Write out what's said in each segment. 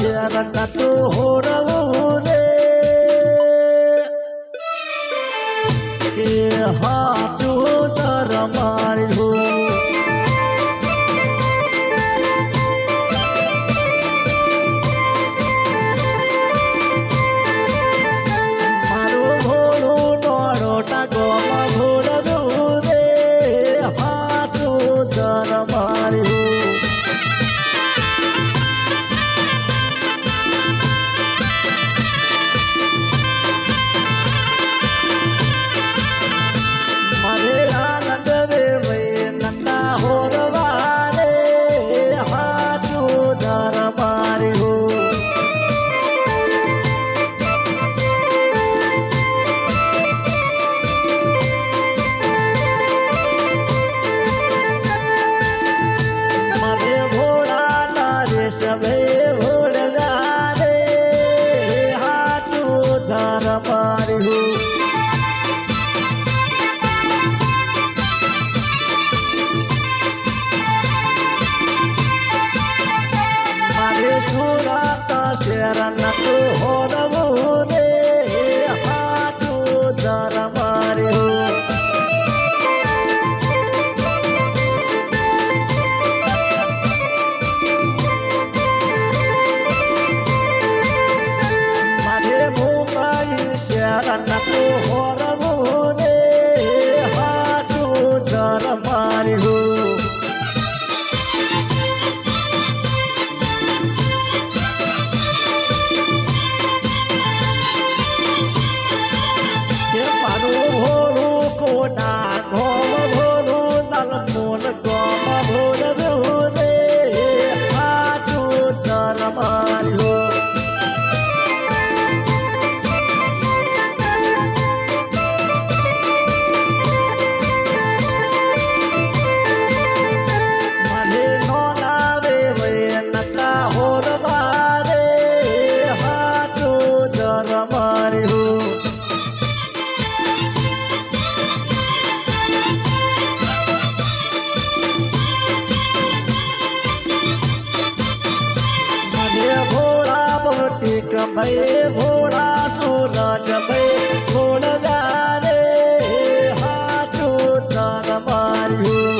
share નતું હોરવું રે કે હાચું તર માર્યું મારું ભોળું દોડોટા ગોમાં ભોળવું રે હાચું તર માર્યું સુરત શેર નતું હોરવું રે હાચું દર માર્યું મારે મુંબઈ શેર નતું હોરવું રે હાચું દર માર્યું भाई भोड़ा सूरज भाई भोड़ा रे हाचुं तर मार्યું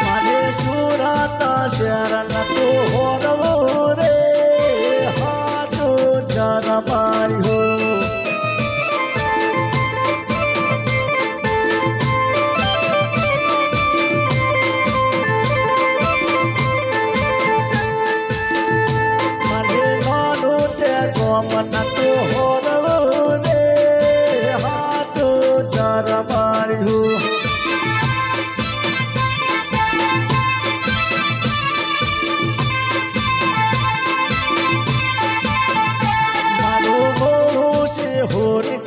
મારે સુરત શેર નતું હોરવું રે હાચું તર માર્યું નતું હોરવું રે હાચું તર માર્યું મારું ભોળું છે હોરી